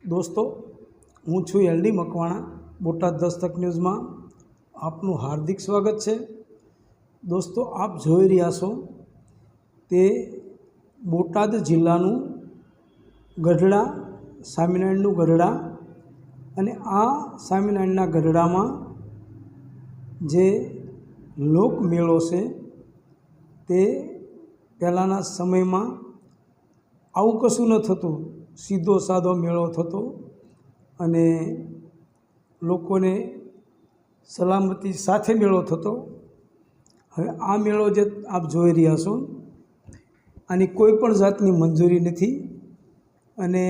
दोस्तों हूँ छूँ LD Makwana Botad Dastak news में आपनु हार्दिक स्वागत है। दोस्तों आप જોઈ રહ્યા છો તે બોટાદ જિલ્લાનું ગઢડા સ્વામિનારાયણનું ગઢડા અને આ સ્વામિનારાયણના ગઢડામાં જે લોકમેળો છે તે પહેલાંના સમયમાં આવું કશું ન થતું, सीधो सादो मेळो थतो अने लोकोने सलामती साथे मेळो थतो। हवे आ मेळो जे आप जोई रह्या छो आनी कोईपण जातनी मंजूरी नथी अने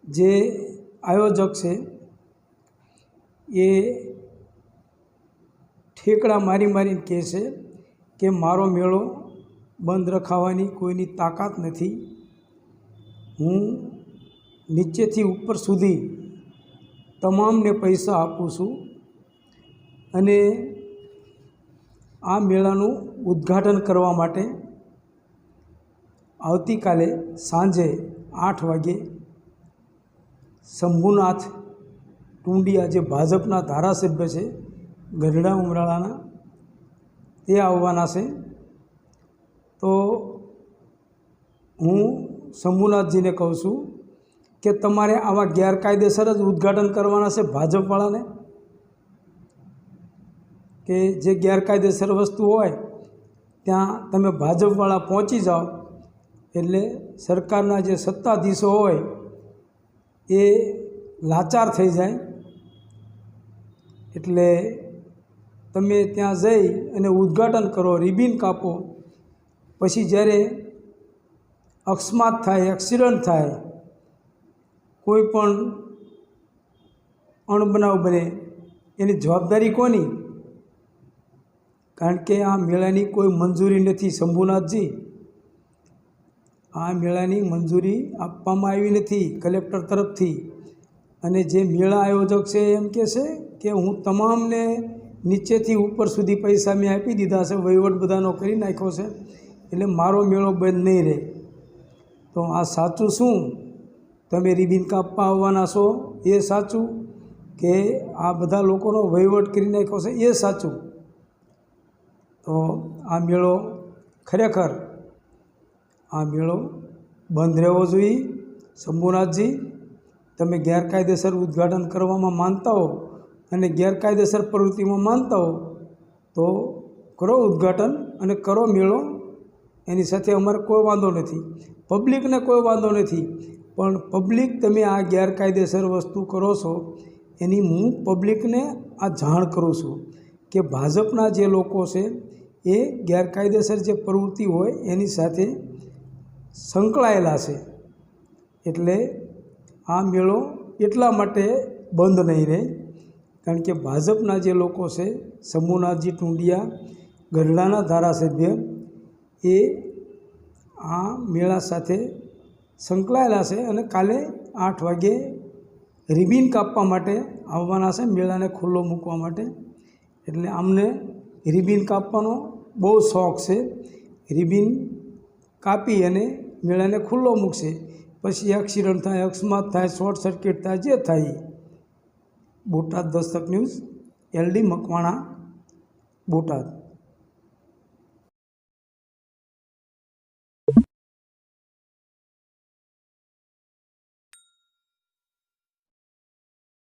जे आयोजक छे ए ठेकड़ा मारी मारीने कहे छे के मारो मेळो बंद रखावानी कोईनी ताकात नथी। हूँ नीचे थी ऊपर सुधी तमाम ने पैसा आपू छूं अने आ मेळानुं उद्घाटन करवा माटे आवती काले सांजे 8 वागे शंभुनाथ टूंडिया जे भाजपना धारासभ्य छे गढ़ड़ा उमराळाना ते आववाना छे। तो हूँ शंभुनाथ जी ने कहूँ छूँ कि तमारे आवा गैरकायदेसर ज उद्घाटन करवाना से भाजपवाळा ने कि जे गैरकायदेसर वस्तु होय त्यां तमे भाजपवाळा पहोंची जाओ एटले सरकारना जे सत्ताधीशो होय ए लाचार थई जाय। एटले तमे त्यां जई अने उद्घाटन करो, रिबीन कापो, पछी ज्यारे अकस्मात थाय, एक्सिडेंट थाय, कोईपण अणबनाव बने एनी जवाबदारी कोनी? कारण के आ मेळानी कोई मंजूरी नथी। शंभुनाथजी आ मेळानी मंजूरी आपवामां आवी नथी कलेक्टर तरफथी अने जे मेळा आयोजक छे एम कहे छे के हूँ तमामने नीचेथी ऊपर सुधी पैसा मैं आपी दीधा छे, वहीवट बधानो करी नाख्यो छे एटले मारो मेळो बंध नहीं रहे। तो आ साचुं शुं? तमे रिबीन कापवा आववाना छो ए साचुं के आ बधा लोकोनो वहीवट करी नाख्यो छे ए साचुं? तो आ मेळो खरेखर आ मेळो बंध रहेवो जोईए। शंभुनाथजी तमे गैरकायदेसर उद्घाटन करवामां मानता हो अने गैरकायदेसर प्रवृत्तिमां मानता हो तो करो उद्घाटन अने करो मेळो, एनी साथे अमारे कोई वांधो नथी, पब्लिक ने कोई वांधो नहीं। पण पब्लिक तमे आ गैरकायदेसर वस्तु करो छो एनी हूँ पब्लिक ने आ जाण करूँ छूँ कि भाजपना जे लोको छे ए गैरकायदेसर जे प्रवृत्ति होय एनी साथे संकळायेला छे। एटले आ मेळो एटला माटे बंध नहीं रहे कारण के भाजपना जे लोको छे शंभुनाथजी टूंडिया गढ़डाना धारासभ्य ए आ मेळा साथे संकळायेला छे अने काले 8 वागे रिबीन कापवा माटे आववाना छे मेळाने खुल्लो मूकवा माटे। एटले अमने रिबीन कापवानो बहु शौक छे। रिबीन कापी अने मेळाने खुल्लो मूकशे, पछी एक्सिडेंट थाय, अकस्मात थाय, शॉर्ट सर्किट थाय, जे थाय। Botad Dastak news LD Makwana Botad.